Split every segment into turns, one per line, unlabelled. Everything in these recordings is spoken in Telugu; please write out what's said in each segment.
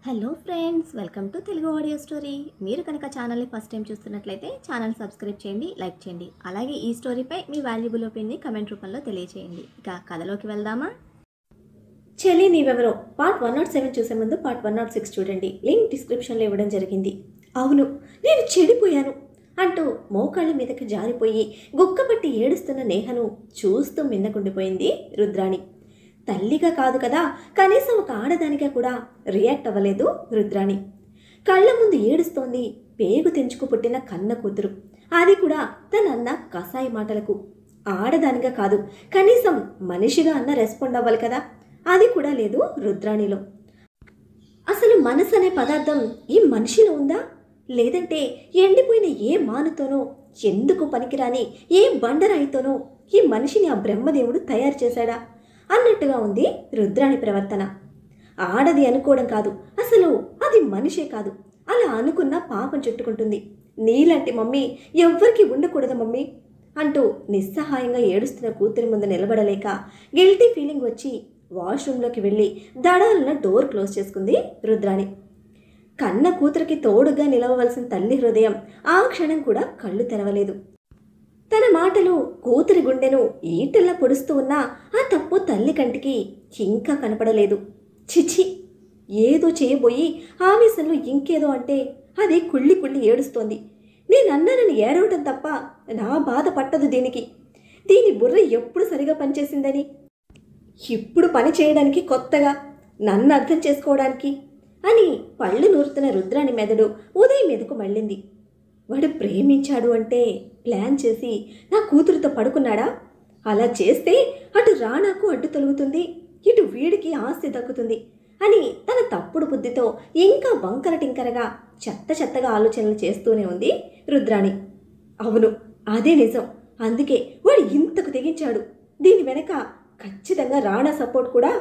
Hello friends, welcome to Telugu audio story. మీరు కనుక ఛానల్ని ఫస్ట్ టైం చూస్తున్నట్లయితే ఛానల్ సబ్స్క్రైబ్ చేయండి, లైక్ చేయండి. అలాగే ఈ స్టోరీపై మీ వాల్యుబుల్ ఒపీనియన్ని కమెంట్ రూపంలో తెలియచేయండి. ఇక కథలోకి వెళ్దామా? చెల్లి నీవెవరో పార్ట్ 107 చూసే ముందు పార్ట్ 106 చూడండి. లింక్ డిస్క్రిప్షన్లో ఇవ్వడం జరిగింది. అవును, నేను చెడిపోయాను అంటూ మోకాళ్ళ మీదకి జారిపోయి గుక్కపట్టి ఏడుస్తున్న నేహను చూస్తూ మిన్నకుండిపోయింది రుద్రాణి. తల్లిగా కాదు కదా, కనీసం ఒక ఆడదానిగా కూడా రియాక్ట్ అవ్వలేదు రుద్రాణి. కళ్ళ ముందు ఏడుస్తోంది పేగు తెంచుకు పుట్టిన కన్న కూతురు, అది కూడా తనన్న కసాయి మాటలకు. ఆడదానిగా కాదు, కనీసం మనిషిగా అన్న రెస్పాండ్ అవ్వాలి కదా, అది కూడా లేదు రుద్రాణిలో. అసలు మనసు అనే పదార్థం ఈ మనిషిలో ఉందా, లేదంటే ఎండిపోయిన ఏ మానుతోనో, ఎందుకు పనికిరాని ఏ బండరాయితోనో ఈ మనిషిని ఆ బ్రహ్మదేవుడు తయారు చేశాడా అన్నట్టుగా ఉంది రుద్రాణి ప్రవర్తన. ఆడది అనుకోవడం కాదు, అసలు అది మనిషే కాదు. అలా అనుకున్న పాపం చుట్టుకుంటుంది. నీలాంటి మమ్మీ ఎవ్వరికి ఉండకూడదు మమ్మీ అంటూ నిస్సహాయంగా ఏడుస్తున్న కూతురి ముందు నిలబడలేక గిల్టీ ఫీలింగ్ వచ్చి వాష్రూమ్లోకి వెళ్ళి దడాలన డోర్ క్లోజ్ చేసుకుంది రుద్రాణి. కన్న కూతురికి తోడుగా నిలవవలసిన తల్లి హృదయం ఆ క్షణం కూడా కళ్ళు తెరవలేదు. తన మాటలు కూతురి గుండెను ఈటల్లా పొడుస్తూ ఉన్నా ఆ తప్పు తల్లి కంటికి ఇంకా కనపడలేదు. చిచి, ఏదో చేయబోయి ఆవేశంలో ఇంకేదో అంటే అది కుళ్ళి కుళ్ళి ఏడుస్తోంది. నేనన్నానని ఏడవటం తప్ప నా బాధ పట్టదు దీనికి. దీని బుర్ర ఎప్పుడు సరిగా పనిచేసిందని, ఇప్పుడు పని చేయడానికి కొత్తగా, నన్ను అర్థం చేసుకోవడానికి అని పళ్ళు నూరుతున్న రుద్రాణి మెదడు ఉదయం మీదకు మళ్ళింది. వాడు ప్రేమించాడు అంటే ప్లాన్ చేసి నా కూతురుతో పడుకున్నాడా? అలా చేస్తే అటు రానాకు అడ్డు తొలుగుతుంది, ఇటు వీడికి ఆస్తి దక్కుతుంది అని తన తప్పుడు బుద్ధితో ఇంకా వంకర టింకరగా చెత్తగా ఆలోచనలు చేస్తూనే ఉంది రుద్రాణి. అవును, అదే నిజం. అందుకే వాడు ఇంతకు తెగించాడు. దీని వెనక ఖచ్చితంగా రాణా సపోర్ట్ కూడా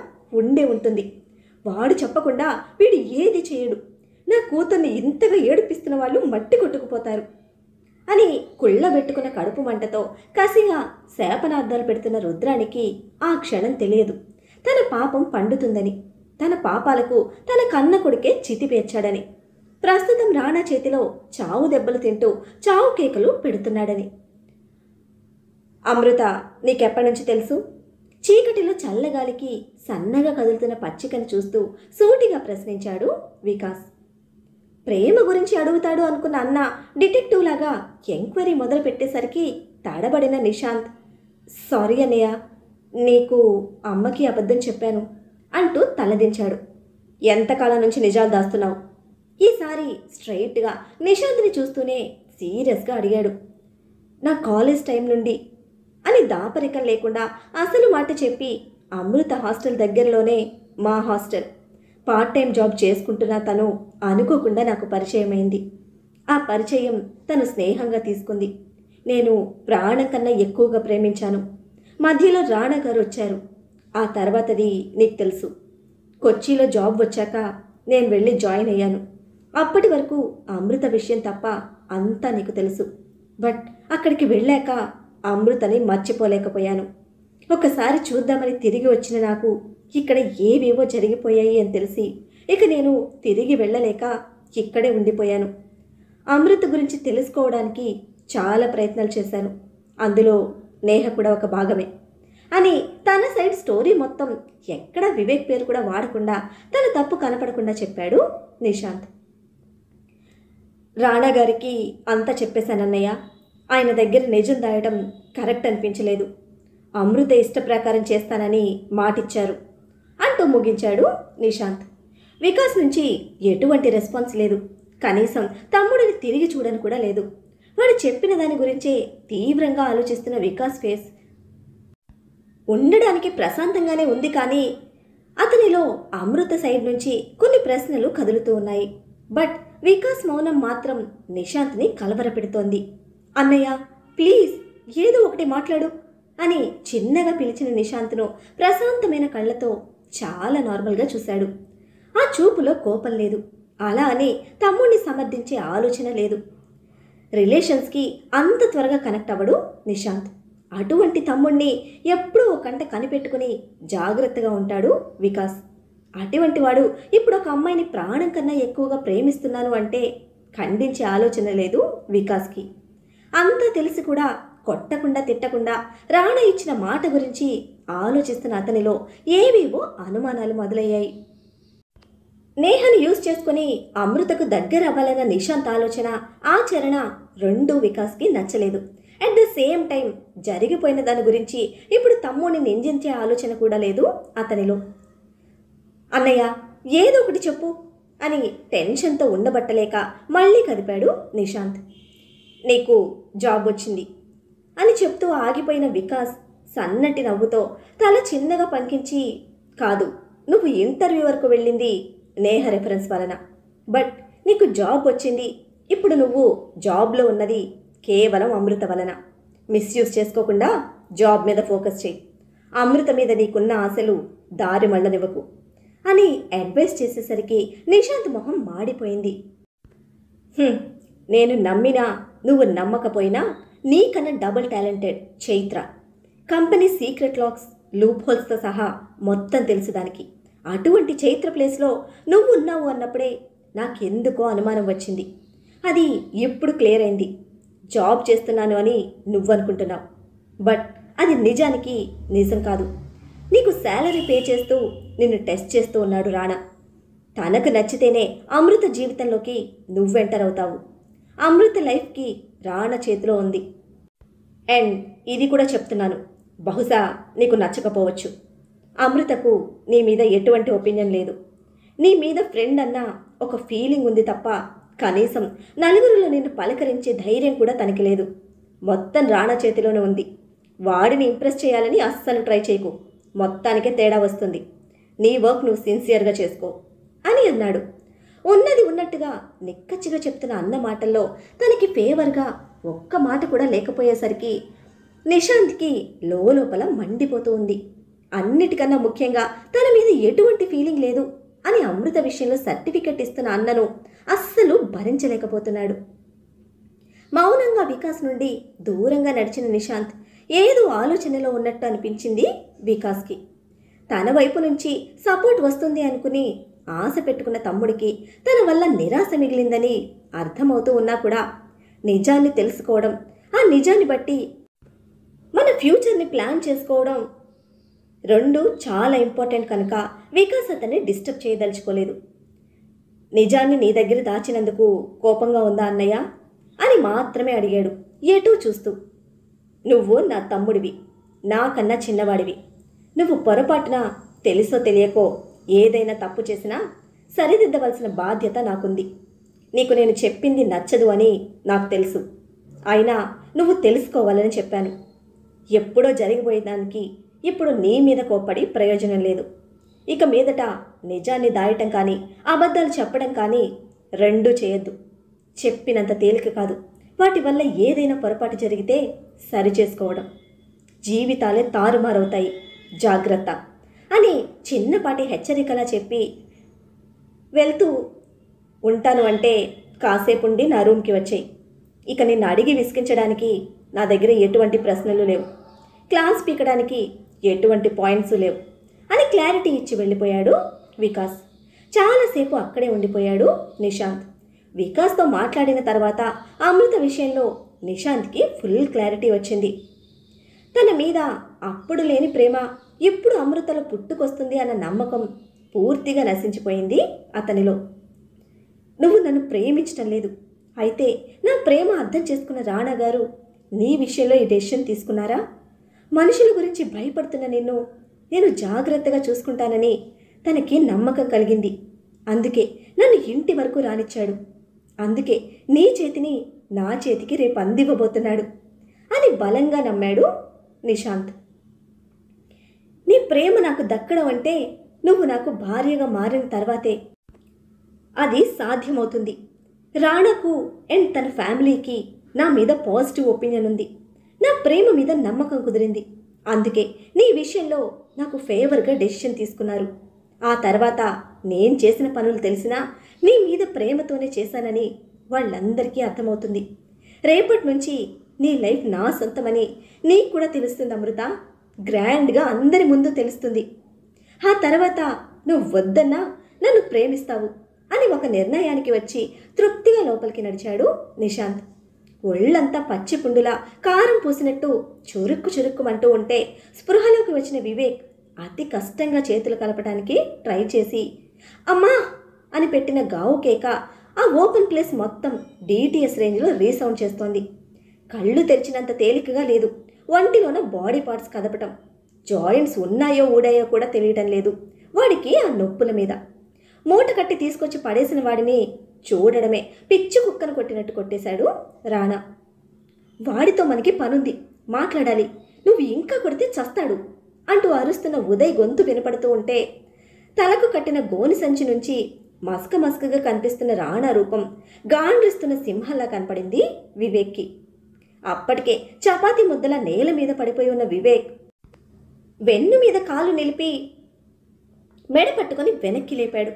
ఉండే ఉంటుంది. వాడు చెప్పకుండా వీడు ఏది చేయడు. నా కూతుర్ని ఇంతగా ఏడిపిస్తున్న వాళ్ళు మట్టి కొట్టుకుపోతారు అని కుళ్ళబెట్టుకున్న కడుపు మంటతో కసిగా శాపనార్థాలు పెడుతున్న రుద్రానికి ఆ క్షణం తెలియదు తన పాపం పండుతుందని, తన పాపాలకు తన కన్న కొడుకే చితి పేర్చాడని, ప్రస్తుతం రాణా చేతిలో చావు దెబ్బలు తింటూ చావు కేకలు పెడుతున్నాడని. అమృత, నీకెప్పటి నుంచి తెలుసు? చీకటిలో చల్లగాలికి సన్నగా కదులుతున్న పచ్చికను చూస్తూ సూటిగా ప్రశ్నించాడు వికాస్. ప్రేమ గురించి అడుగుతాడు అనుకున్న అన్న డిటెక్టివ్ లాగా ఎంక్వైరీ మొదలు పెట్టేసరికి తడబడిన నిశాంత్, సారీ అన్నయ్య, నీకు అమ్మకి అబద్ధం చెప్పాను అంటూ తలదించాడు. ఎంతకాలం నుంచి నిజాలు దాస్తున్నావు? ఈసారి స్ట్రైట్గా నిశాంత్ని చూస్తూనే సీరియస్గా అడిగాడు. నా కాలేజ్ టైం నుండి అని దాపరికం లేకుండా అసలు మాట చెప్పి, అమృత హాస్టల్ దగ్గరలోనే మా హాస్టల్, పార్ట్ టైం జాబ్ చేసుకుంటున్న తను అనుకోకుండా నాకు పరిచయమైంది. ఆ పరిచయం తను స్నేహంగా తీసుకుంది. నేను ప్రాణం కన్నా ఎక్కువగా ప్రేమించాను. మధ్యలో రాణా గారు వచ్చారు. ఆ తర్వాతది నీకు తెలుసు. కొచ్చిలో జాబ్ వచ్చాక నేను వెళ్ళి జాయిన్ అయ్యాను. అప్పటి వరకు అమృత విషయం తప్ప అంతా నీకు తెలుసు. బట్ అక్కడికి వెళ్ళాక అమృతని మర్చిపోలేకపోయాను. ఒకసారి చూద్దామని తిరిగి వచ్చిన నాకు ఇక్కడ ఏవేవో జరిగిపోయాయి అని తెలిసి ఇక నేను తిరిగి వెళ్ళలేక ఇక్కడే ఉండిపోయాను. అమృత గురించి తెలుసుకోవడానికి చాలా ప్రయత్నాలు చేశాను. అందులో నేహ కూడా ఒక భాగమే అని తన సైడ్ స్టోరీ మొత్తం ఎక్కడ వివేక్ పేరు కూడా వాడకుండా తన తప్పు కనపడకుండా చెప్పాడు నిశాంత్. రాణా గారికి అంతా చెప్పేశానన్నయ్య. ఆయన దగ్గర నిజం దాయడం కరెక్ట్ అనిపించలేదు. అమృత ఇష్ట ప్రకారం చేస్తానని మాటిచ్చారు అంటూ ముగించాడు నిశాంత్. వికాస్ నుంచి ఎటువంటి రెస్పాన్స్ లేదు. కనీసం తమ్ముడిని తిరిగి చూడని కూడా లేదు. వాడు చెప్పిన దాని గురించే తీవ్రంగా ఆలోచిస్తున్న వికాస్ ఫేస్ ఉండడానికి ప్రశాంతంగానే ఉంది, కానీ అతనిలో అమృత సైడ్ నుంచి కొన్ని ప్రశ్నలు కదులుతూ ఉన్నాయి. బట్ వికాస్ మౌనం మాత్రం నిశాంత్ని కలవరపెడుతోంది. అన్నయ్య ప్లీజ్ ఏదో ఒకటి మాట్లాడు అని చిన్నగా పిలిచిన నిశాంత్ను ప్రశాంతమైన కళ్ళతో చాలా నార్మల్గా చూశాడు. ఆ చూపులో కోపం లేదు. అలా అని తమ్ముడిని సమర్థించే ఆలోచన లేదు. రిలేషన్స్కి అంత త్వరగా కనెక్ట్ అవ్వడు నిశాంత్. అటువంటి తమ్ముడిని ఎప్పుడూ ఒక కంట కనిపెట్టుకుని జాగ్రత్తగా ఉంటాడు వికాస్. అటువంటి వాడు ఇప్పుడు ఒక అమ్మాయిని ప్రాణం కన్నా ఎక్కువగా ప్రేమిస్తున్నాను అంటే ఖండించే ఆలోచన లేదు వికాస్కి. అంతా తెలిసి కూడా కొట్టకుండా తిట్టకుండా రాణా ఇచ్చిన మాట గురించి ఆలోచిస్తున్న అతనిలో ఏవేవో అనుమానాలు మొదలయ్యాయి. నేహను యూజ్ చేసుకుని అమృతకు దగ్గర అవ్వాలన్న నిశాంత్ ఆలోచన, ఆచరణ రెండూ వికాస్కి నచ్చలేదు. అట్ ద సేమ్ టైం జరిగిపోయిన దాని గురించి ఇప్పుడు తమ్ముడిని నిందించే ఆలోచన కూడా లేదు అతనిలో. అన్నయ్య ఏదో ఒకటి చెప్పు అని టెన్షన్తో ఉండబట్టలేక మళ్ళీ కదిపాడు నిశాంత్. నీకు జాబ్ వచ్చింది అని చెప్తూ ఆగిపోయిన వికాస్ సన్నటి నవ్వుతో తల చిన్నగా పంకించి, కాదు, నువ్వు ఇంటర్వ్యూ వరకు వెళ్ళింది నేహ రెఫరెన్స్ వలన, బట్ నీకు జాబ్ వచ్చింది. ఇప్పుడు నువ్వు జాబ్లో ఉన్నది కేవలం అమృత వలన. మిస్యూజ్ చేసుకోకుండా జాబ్ మీద ఫోకస్ చేయి. అమృత మీద నీకున్న ఆశలు దారి మళ్ళనివ్వకు అని అడ్వైస్ చేసేసరికి నిశాంత్ మొహం మాడిపోయింది. నేను నమ్మినా నువ్వు నమ్మకపోయినా నీకన్నా double talented Chaitra. Company secret locks, loop హోల్స్తో సహా మొత్తం తెలుసు దానికి. అటువంటి చైత్ర ప్లేస్లో నువ్వు ఉన్నావు అన్నప్పుడే నాకెందుకో అనుమానం వచ్చింది. అది ఇప్పుడు క్లియర్ అయింది. జాబ్ చేస్తున్నాను అని నువ్వు అనుకుంటున్నావు, బట్ అది నిజానికి నిజం కాదు. నీకు శాలరీ పే చేస్తూ నిన్ను టెస్ట్ చేస్తూ ఉన్నాడు రాణా. తనకు నచ్చితేనే అమృత జీవితంలోకి నువ్వు ఎంటర్ అవుతావు. అమృత లైఫ్కి రాణా చేతిలో ఉంది. అండ్ ఇది కూడా చెప్తున్నాను, బహుశా నీకు నచ్చకపోవచ్చు. అమృతకు నీ మీద ఎటువంటి ఒపీనియన్ లేదు. నీ మీద ఫ్రెండ్ అన్న ఒక ఫీలింగ్ ఉంది తప్ప కనీసం నలుగురిలో నిన్ను పలకరించే ధైర్యం కూడా తనకి లేదు. మొత్తం రాణా చేతిలోనే ఉంది. వాడిని ఇంప్రెస్ చేయాలని అస్సలు ట్రై చేయకు, మొత్తానికే తేడా వస్తుంది. నీ వర్క్ నువ్వు సిన్సియర్గా చేసుకో అని అన్నాడు. ఉన్నది ఉన్నట్టుగా నిక్కచ్చిగా చెప్తున్న అన్న మాటల్లో తనకి ఫేవర్గా ఒక్క మాట కూడా లేకపోయేసరికి నిశాంత్కి లోపల మండిపోతూ ఉంది. అన్నిటికన్నా ముఖ్యంగా తన మీద ఎటువంటి ఫీలింగ్ లేదు అని అమృత విషయంలో సర్టిఫికెట్ ఇస్తున్న అన్నను అస్సలు భరించలేకపోతున్నాడు. మౌనంగా వికాస్ నుండి దూరంగా నడిచిన నిశాంత్ ఏదో ఆలోచనలో ఉన్నట్టు అనిపించింది వికాస్కి. తన వైపు నుంచి సపోర్ట్ వస్తుంది అనుకుని ఆశ పెట్టుకున్న తమ్ముడికి తన వల్ల నిరాశ మిగిలిందని అర్థమవుతూ ఉన్నా కూడా నిజాన్ని తెలుసుకోవడం, ఆ నిజాన్ని బట్టి మన ఫ్యూచర్ని ప్లాన్ చేసుకోవడం రెండు చాలా ఇంపార్టెంట్ కనుక వికాస్ అతన్ని డిస్టర్బ్ చేయదలుచుకోలేదు. నిజాన్ని నీ దగ్గర దాచినందుకు కోపంగా ఉందా అన్నయ్య అని మాత్రమే అడిగాడు ఎటూ చూస్తూ. నువ్వు నా తమ్ముడివి, నాకన్నా చిన్నవాడివి. నువ్వు పొరపాటున తెలుసో తెలియకో ఏదైనా తప్పు చేసినా సరిదిద్దవలసిన బాధ్యత నాకుంది. నీకు నేను చెప్పింది నచ్చదు అని నాకు తెలుసు, అయినా నువ్వు తెలుసుకోవాలని చెప్పాను. ఎప్పుడో జరిగిపోయేదానికి ఇప్పుడు నీ మీద కోప్పడి ప్రయోజనం లేదు. ఇక మీదట నిజాన్ని దాయటం కానీ అబద్ధాలు చెప్పడం కానీ రెండూ చేయొద్దు. చెప్పినంత తేలిక కాదు. వాటి వల్ల ఏదైనా పొరపాటు జరిగితే సరిచేసుకోవడం. జీవితాలే తారుమారవుతాయి, జాగ్రత్త అని చిన్నపాటి హెచ్చరికలా చెప్పి వెళ్తూ ఉంటాను అంటే కాసేపు ఉండి నా రూమ్కి వచ్చాయి. ఇక నిన్ను అడిగి విసిగించడానికి నా దగ్గర ఎటువంటి ప్రశ్నలు లేవు, క్లాస్ పీకడానికి ఎటువంటి పాయింట్స్ లేవు అని క్లారిటీ ఇచ్చి వెళ్ళిపోయాడు వికాస్. చాలాసేపు అక్కడే ఉండిపోయాడు నిశాంత్. వికాస్తో మాట్లాడిన తర్వాత అమృత విషయంలో నిశాంత్కి ఫుల్ క్లారిటీ వచ్చింది. తన మీద అప్పుడు లేని ప్రేమ ఇప్పుడు అమృతలో పుట్టుకొస్తుంది అన్న నమ్మకం పూర్తిగా నశించిపోయింది అతనిలో. నువ్వు నన్ను ప్రేమించటం లేదు, అయితే నా ప్రేమ అర్థం చేసుకున్న రాణా గారు నీ విషయంలో ఈ డెసిషన్ తీసుకున్నారా? మనుషుల గురించి భయపడుతున్న నిన్ను నేను జాగ్రత్తగా చూసుకుంటానని తనకి నమ్మకం కలిగింది. అందుకే నన్ను ఇంటి వరకు రానిచ్చాడు. అందుకే నీ చేతిని నా చేతికి రేపు అందివ్వబోతున్నాడు అని బలంగా నమ్మాడు నిశాంత్. నీ ప్రేమ నాకు దక్కడం అంటే నువ్వు నాకు భార్యగా మారిన తర్వాతే అది సాధ్యమవుతుంది. రాణాకు అండ్ తన ఫ్యామిలీకి నా మీద పాజిటివ్ ఒపీనియన్ ఉంది. నా ప్రేమ మీద నమ్మకం కుదిరింది. అందుకే నీ విషయంలో నాకు ఫేవర్గా డెసిషన్ తీసుకున్నారు. ఆ తర్వాత నేను చేసిన పనులు తెలిసినా నీ మీద ప్రేమతోనే చేశానని వాళ్ళందరికీ అర్థమవుతుంది. రేపటి నుంచి నీ లైఫ్ నా సొంతమని నీకు కూడా తెలుస్తుంది అమృత. గ్రాండ్గా అందరి ముందు తెలుస్తుంది. ఆ తర్వాత
నువ్వు వద్దన్నా నన్ను ప్రేమిస్తావు అని ఒక నిర్ణయానికి వచ్చి తృప్తిగా లోపలికి నడిచాడు నిశాంత్. ఒళ్ళంతా పచ్చి పుండులా కారం పూసినట్టు చురుక్కు చురుక్కుమంటూ ఉంటే స్పృహలోకి వచ్చిన వివేక్ అతి కష్టంగా చేతులు కలపడానికి ట్రై చేసి అమ్మా అని పెట్టిన గావు కేక ఆ ఓపెన్ ప్లేస్ మొత్తం డిటిఎస్ రేంజ్లో రీసౌండ్ చేస్తోంది. కళ్ళు తెరిచినంత తేలికగా లేదు. ఒంటిలోన బాడీ పార్ట్స్ కదపటం, జాయింట్స్ ఉన్నాయో ఊడాయో కూడా తెలియటం లేదు వాడికి. ఆ నొప్పుల మీద మూట కట్టి తీసుకొచ్చి పడేసిన వాడిని చూడడమే పిచ్చి కుక్కను కొట్టినట్టు కొట్టేశాడు రాణా. వాడితో మనకి పనుంది, మాట్లాడాలి, నువ్వు ఇంకా కొడితే చస్తాడు అంటూ అరుస్తున్న ఉదయ్ గొంతు వినపడుతూ ఉంటే తలకు కట్టిన గోని సంచి నుంచి మస్కగా కనిపిస్తున్న రాణా రూపం గాండ్రిస్తున్న సింహంలా కనపడింది వివేక్కి. అప్పటికే చపాతీ ముద్దల నేల మీద పడిపోయి ఉన్న వివేక్ వెన్ను మీద కాలు నిలిపి మెడ పట్టుకొని వెనక్కి లేపాడు.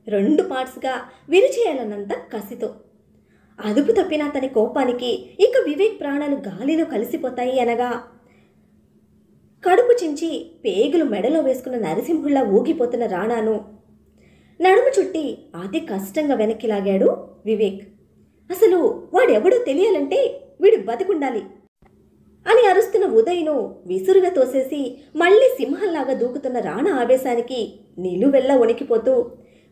2 పార్ట్స్గా విరిచేయాలన్నంత కసితో. అదుపు తప్పిన అతని కోపానికి ఇక వివేక్ ప్రాణాలు గాలిలో కలిసిపోతాయి అనగా కడుపు చించి పేగులు మెడలో వేసుకున్న నరసింహుళ్లా ఊగిపోతున్న రాణాను నడుము చుట్టి అతి కష్టంగా వెనక్కి లాగాడు వివేక్. అసలు వాడెవడో తెలియాలంటే వీడు బతికుండాలి అని అరుస్తున్న ఉదయ్ను విసురుగా తోసేసి మళ్ళీ సింహంలాగా దూకుతున్న రాణా ఆవేశానికి నిలువెల్లా వణికిపోతూ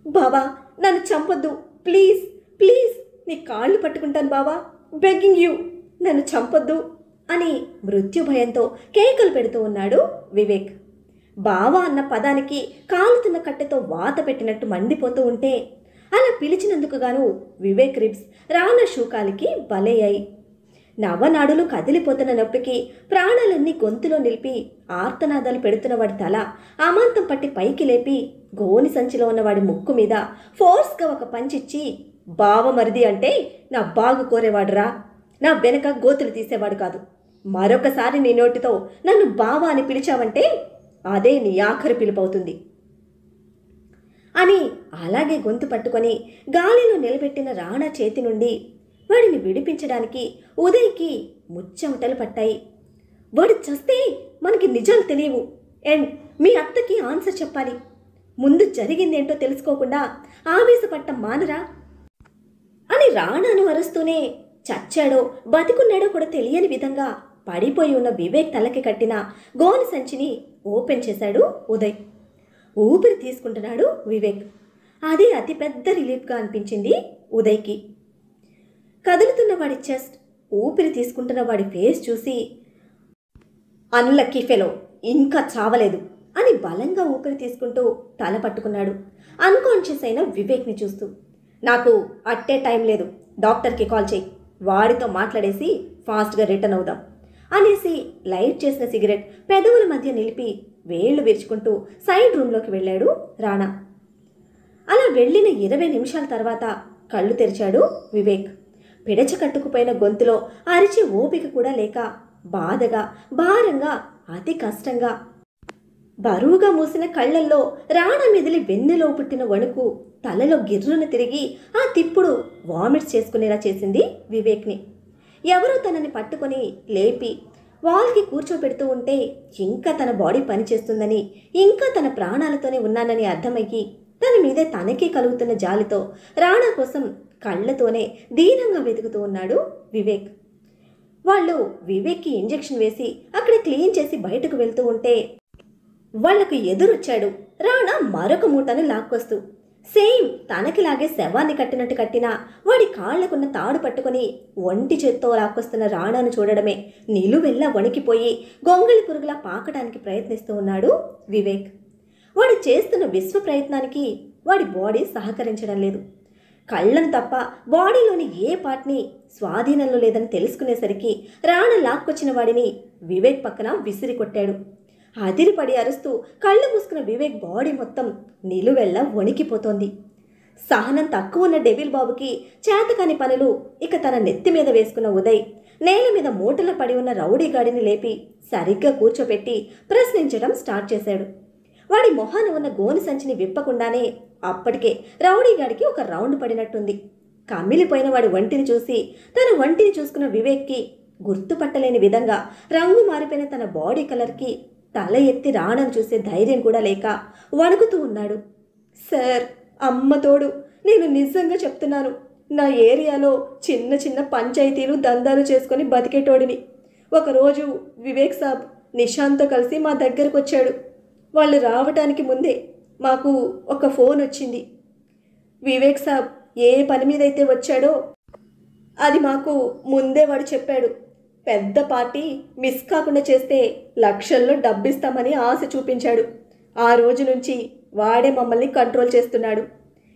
బావా నన్ను చంపొద్దు, ప్లీజ్ ప్లీజ్ నీ కాళ్ళు పట్టుకుంటాను బావా, బెగ్గింగ్ యూ, నన్ను చంపొద్దు అని మృత్యు భయంతో కేకలు పెడుతూ ఉన్నాడు వివేక్. బావా అన్న పదానికి కాలుతున్న కట్టెతో వాత పెట్టినట్టు మండిపోతూ ఉంటే అలా పిలిచినందుకు గాను వివేక్ రిబ్స్ రాణా షూకాలికి బలయ్యాయి. నవనాడులు కదిలిపోతున్న నొప్పికి ప్రాణాలన్నీ గొంతులో నిలిపి ఆర్తనాదాలు పెడుతున్న వాడి తల అమాంతం పట్టి పైకి లేపి గోని సంచిలో ఉన్న వాడి ముక్కు మీద ఫోర్స్గా ఒక పంచిచ్చి బావ మరిది అంటే నా బాగు కోరేవాడురా, నా వెనక గోతులు తీసేవాడు కాదు. మరొకసారి నీ నోటితో నన్ను బావ అని పిలిచావంటే అదే నీ ఆఖరి పిలుపవుతుంది అని అలాగే గొంతు పట్టుకొని గాలిలో నిలబెట్టిన రాణా చేతి నుండి వాడిని విడిపించడానికి ఉదయ్కి ముచ్చెమటలు పట్టాయి. వాడు చస్తే మనకి నిజాలు తెలియవు అండ్ మీ అత్తకి ఆన్సర్ చెప్పాలి. ముందు జరిగిందేంటో తెలుసుకోకుండా ఆవేశపట్ట మానరా అని రాణాను అరుస్తూనే చచ్చాడో బతికున్నాడో కూడా తెలియని విధంగా పడిపోయి ఉన్న వివేక్ తలకి కట్టిన గోని సంచిని ఓపెన్ చేశాడు ఉదయ్. ఊపిరి తీసుకుంటున్నాడు వివేక్. అది అతిపెద్ద రిలీఫ్గా అనిపించింది ఉదయ్కి. కదులుతున్న వాడి చెస్ట్, ఊపిరి తీసుకుంటున్న వాడి ఫేస్ చూసి అన్లక్కీ ఫెలో ఇంకా చావలేదు అని బలంగా ఊపిరి తీసుకుంటూ తల పట్టుకున్నాడు అన్కాన్షియస్ అయిన వివేక్ని చూస్తూ. నాకు అట్టే టైం లేదు, డాక్టర్కి కాల్ చేయి, వాడితో మాట్లాడేసి ఫాస్ట్గా రిటర్న్ అవుదాం అనేసి లైట్ చేసిన సిగరెట్ పెదవుల మధ్య నిలిపి వేళ్లు విరుచుకుంటూ సైడ్ రూమ్లోకి వెళ్ళాడు రాణా. అలా వెళ్ళిన 20 నిమిషాల తర్వాత కళ్ళు తెరిచాడు వివేక్. పిడచ కట్టుకుపోయిన గొంతులో అరిచే ఓపిక కూడా లేక బాధగా భారంగా అతి కష్టంగా బరువుగా మూసిన కళ్ళల్లో రాణా మెదిలి వెన్నెలో పుట్టిన వణుకు తలలో గిర్రున తిరిగి ఆ తిప్పుడు వామిట్స్ చేసుకునేలా చేసింది వివేక్ని. ఎవరో తనని పట్టుకొని లేపి వాల్కి కూర్చోబెడుతూ ఉంటే ఇంకా తన బాడీ పనిచేస్తుందని, ఇంకా తన ప్రాణాలతోనే ఉన్నానని అర్థమయ్యి తన మీదే తనకే కలుగుతున్న జాలితో రాణా కోసం కళ్ళతోనే దీనంగా వెతుకుతూ ఉన్నాడు వివేక్. వాళ్ళు వివేక్కి ఇంజెక్షన్ వేసి అక్కడ క్లీన్ చేసి బయటకు వెళ్తూ ఉంటే వాళ్లకు ఎదురొచ్చాడు రాణా మరొక మూటను లాక్కొస్తూ. సేమ్ తనకిలాగే శవాన్ని కట్టినట్టు కట్టినా వాడి కాళ్లకున్న తాడు పట్టుకుని ఒంటి చేత్తో లాక్కొస్తున్న రాణాను చూడడమే నిలువెల్లా వణికిపోయి గొంగళి పురుగులా పాకడానికి ప్రయత్నిస్తూ ఉన్నాడు వివేక్. వాడు చేస్తున్న విశ్వ ప్రయత్నానికి వాడి బాడీ సహకరించడం లేదు. కళ్ళను తప్ప బాడీలోని ఏ పార్ట్ని స్వాధీనంలో లేదని తెలుసుకునేసరికి రాణా లాక్కొచ్చిన వాడిని వివేక్ పక్కన విసిరి కొట్టాడు. అదిరిపడి అరుస్తూ కళ్ళు మూసుకున్న వివేక్ బాడీ మొత్తం నిలువెల్లా వణికిపోతోంది. సహనం తక్కువ ఉన్న డెవిల్ బాబుకి చేతకాని పనులు ఇక తన నెత్తి మీద వేసుకున్న ఉదయ్ నేల మీద మూటలో పడి ఉన్న రౌడీ గాడిని లేపి సరిగ్గా కూర్చోపెట్టి ప్రశ్నించడం స్టార్ట్ చేశాడు. వాడి మొహాన ఉన్న గోని సంచిని విప్పకుండానే అప్పటికే రౌడీగాడికి ఒక రౌండ్ పడినట్టుంది. కమ్మిలిపోయిన వాడి ఒంటిని చూసి తన ఒంటిని చూసుకున్న వివేక్కి గుర్తుపట్టలేని విధంగా రంగు మారిపోయిన తన బాడీ కలర్కి తల ఎత్తి రాణను చూసే ధైర్యం కూడా లేక వణుకుతూ ఉన్నాడు. సార్, అమ్మ తోడు, నేను నిజంగా చెప్తున్నాను. నా ఏరియాలో చిన్న చిన్న పంచాయతీలు దందాలు చేసుకొని బతికేటోడిని. ఒకరోజు వివేక్ సాబ్ నిషాంత్తో కలిసి మా దగ్గరకు వచ్చాడు. వాళ్ళు రావటానికి ముందే మాకు ఒక ఫోన్ వచ్చింది. వివేక్ సాబ్ ఏ పని మీద అయితే వచ్చాడో అది మాకు ముందే వాడు చెప్పాడు. పెద్ద పార్టీ మిస్ కాకుండా చేస్తే లక్షల్లో డబ్బిస్తామని ఆశ చూపించాడు. ఆ రోజు నుంచి వాడే మమ్మల్ని కంట్రోల్ చేస్తున్నాడు.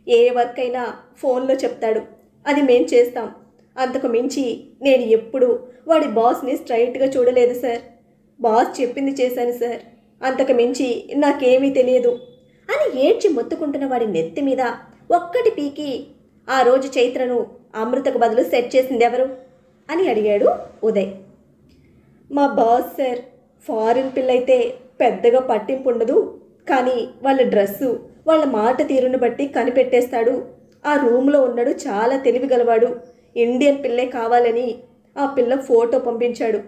ఏ వర్క్ అయినా ఫోన్లో చెప్తాడు, అది మేం చేస్తాం. అంతకు మించి నేను ఎప్పుడు వాడి బాస్ని స్ట్రైట్గా చూడలేదు సార్. బాస్ చెప్పింది చేశాను సార్, అంతకు మించి నాకేమీ తెలియదు అని ఏడ్చి మొత్తుకుంటున్న వాడి నెత్తి మీద ఒక్కటి పీకి, ఆ రోజు చైత్రను అమృతకు బదులు సెట్ చేసింది ఎవరు అని అడిగాడు ఉదయ్. మా బాస్ సార్. ఫారిన్ పిల్లయితే పెద్దగా పట్టింపు ఉండదు, కానీ వాళ్ళ డ్రెస్సు, వాళ్ళ మాట తీరును బట్టి కనిపెట్టేస్తాడు. ఆ రూమ్లో ఉన్నాడు చాలా తెలివిగలవాడు. ఇండియన్ పిల్లే కావాలని ఆ పిల్ల ఫోటో పంపించాడు.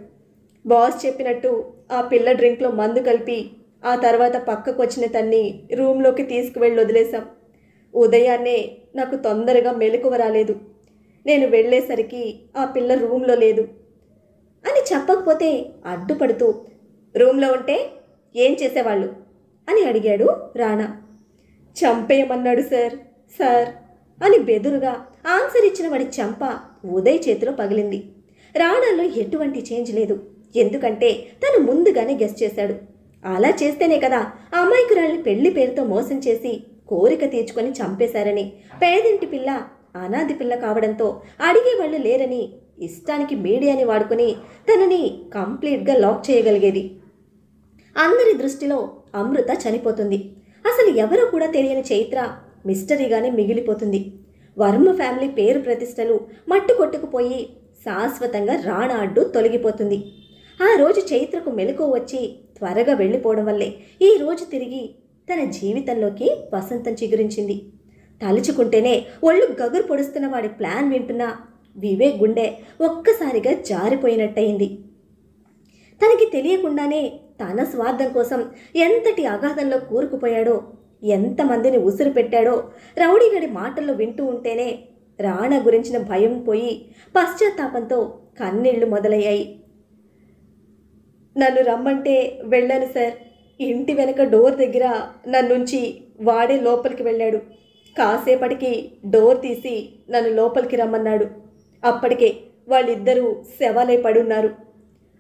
బాస్ చెప్పినట్టు ఆ పిల్ల డ్రింక్లో మందు కలిపి ఆ తర్వాత పక్కకు వచ్చిన తన్ని రూమ్లోకి తీసుకువెళ్ళి వదిలేశాం. ఉదయాన్నే నాకు తొందరగా మెలకువ రాలేదు. నేను వెళ్ళేసరికి ఆ పిల్ల రూమ్లో లేదు అని చెప్పకపోతే అడ్డుపడుతూ, రూమ్లో ఉంటే ఏం చేసేవాళ్ళు అని అడిగాడు రాణా. చంపేయమన్నాడు సార్. సార్ అని బెదురుగా ఆన్సర్ ఇచ్చిన వాడి చంప ఉదయ్ చేతిలో పగిలింది. రాణాలో ఎటువంటి చేంజ్ లేదు, ఎందుకంటే తను ముందుగానే గెస్ చేశాడు. అలా చేస్తేనే కదా ఆ అమాయకురాల్ని పెళ్లి పేరుతో మోసం చేసి కోరిక తీర్చుకొని చంపేశారని. పేదింటి పిల్ల, అనాథి పిల్ల కావడంతో అడిగేవాళ్ళు లేరని ఇష్టానికి మీడియాని వాడుకొని తనని కంప్లీట్గా లాక్ చేయగలిగేది. అందరి దృష్టిలో అమృత చనిపోతుంది. అసలు ఎవరో కూడా తెలియని చైత్ర మిస్టరీగానే మిగిలిపోతుంది. వర్మ ఫ్యామిలీ పేరు ప్రతిష్టలు మట్టు కొట్టుకుపోయి శాశ్వతంగా రాణా అడ్డు తొలగిపోతుంది. ఆ రోజు చైత్రకు మెలకువ వచ్చి త్వరగా వెళ్ళిపోవడం వల్లే ఈ రోజు తిరిగి తన జీవితంలోకి వసంతం చిగురించింది. తలుచుకుంటేనే ఒళ్ళు గగురు పొడుస్తున్న వాడి ప్లాన్ వింటున్న వివేక్ గుండె ఒక్కసారిగా జారిపోయినట్టయింది. తనకి తెలియకుండానే తన స్వార్థం కోసం ఎంతటి అగాధంలో కూరుకుపోయాడో, ఎంతమందిని ఉసురు పెట్టాడో రౌడీగడి మాటల్లో వింటూ ఉంటేనే రాణా గురించిన భయం పోయి పశ్చాత్తాపంతో కన్నీళ్లు మొదలయ్యాయి. నన్ను రమ్మంటే వెళ్ళాను సార్. ఇంటి వెనక డోర్ దగ్గర నన్నుంచి వాడే లోపలికి వెళ్ళాడు. కాసేపటికి డోర్ తీసి నన్ను లోపలికి రమ్మన్నాడు. అప్పటికే వాళ్ళిద్దరూ శవాలై పడున్నారు.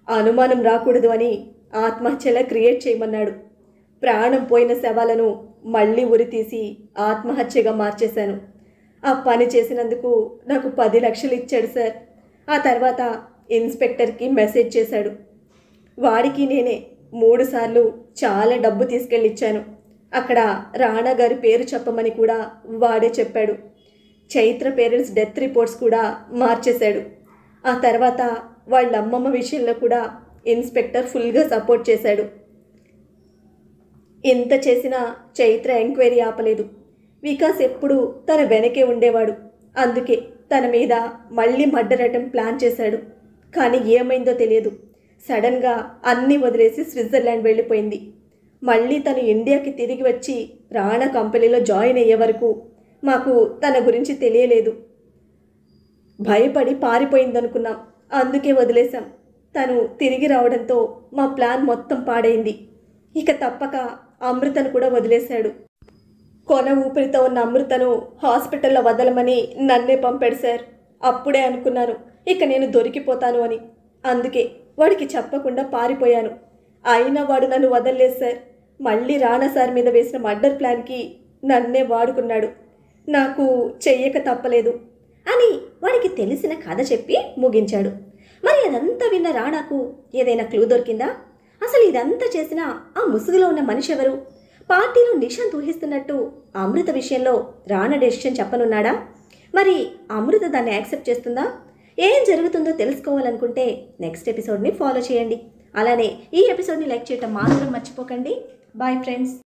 అనుమానం రాకూడదు అని ఆత్మహత్యలా క్రియేట్ చేయమన్నాడు. ప్రాణం పోయిన శవాలను మళ్ళీ ఉరితీసి ఆత్మహత్యగా మార్చేశాను. ఆ పని చేసినందుకు నాకు 10 లక్షలు ఇచ్చాడు సార్. ఆ తర్వాత ఇన్స్పెక్టర్కి మెసేజ్ చేశాడు. వాడికి నేనే 3 సార్లు చాలా డబ్బు తీసుకెళ్ళిచ్చాను. అక్కడ రాణా గారి పేరు చెప్పమని కూడా వాడే చెప్పాడు. చైత్ర పేరెంట్స్ డెత్ రిపోర్ట్స్ కూడా మార్చేశాడు. ఆ తర్వాత వాళ్ళ అమ్మమ్మ విషయంలో కూడా ఇన్స్పెక్టర్ ఫుల్గా సపోర్ట్ చేశాడు. ఇంత చేసినా చైత్ర ఎంక్వైరీ ఆపలేదు. వికాస్ ఎప్పుడూ తన వెనకే ఉండేవాడు. అందుకే తన మీద మళ్ళీ మర్డర్ అటెంప్ట్ ప్లాన్ చేశాడు. కానీ ఏమైందో తెలియదు. సడన్గా అన్నీ వదిలేసి స్విట్జర్లాండ్ వెళ్ళిపోయింది. మళ్ళీ తను ఇండియాకి తిరిగి వచ్చి రాణా కంపెనీలో జాయిన్ అయ్యే వరకు మాకు తన గురించి తెలియలేదు. భయపడి పారిపోయిందనుకున్నాం, అందుకే వదిలేశాం. తను తిరిగి రావడంతో మా ప్లాన్ మొత్తం పాడైంది. ఇక తప్పక అమృతను కూడా వదిలేశాడు. కొన ఊపిరితో ఉన్న అమృతను హాస్పిటల్లో వదలమని నన్నే పంపాడు సార్. అప్పుడే అనుకున్నాను ఇక నేను దొరికిపోతాను అని. అందుకే వాడికి చెప్పకుండా పారిపోయాను. అయినా వాడు నన్ను వదలలేదు సార్. మళ్ళీ రాణా సార్ మీద వేసిన మర్డర్ ప్లాన్కి నన్నే వాడుకున్నాడు. నాకు చెయ్యక తప్పలేదు అని వాడికి తెలిసిన కథ చెప్పి ముగించాడు. మరి అదంతా విన్న రాణాకు ఏదైనా క్లూ దొరికిందా? అసలు ఇదంతా చేసిన ఆ ముసుగులో ఉన్న మనిషి ఎవరు? పార్టీలో నిషాంత్ ఊహిస్తున్నట్టు అమృత విషయంలో రాణా డెసిషన్ చెప్పనున్నాడా? మరి అమృత దాన్ని యాక్సెప్ట్ చేస్తుందా? ఏం జరుగుతుందో తెలుసుకోవాలనుకుంటే నెక్స్ట్ ఎపిసోడ్ని ఫాలో చేయండి. అలానే ఈ ఎపిసోడ్ని లైక్ చేయటం మాత్రం మర్చిపోకండి. Bye friends.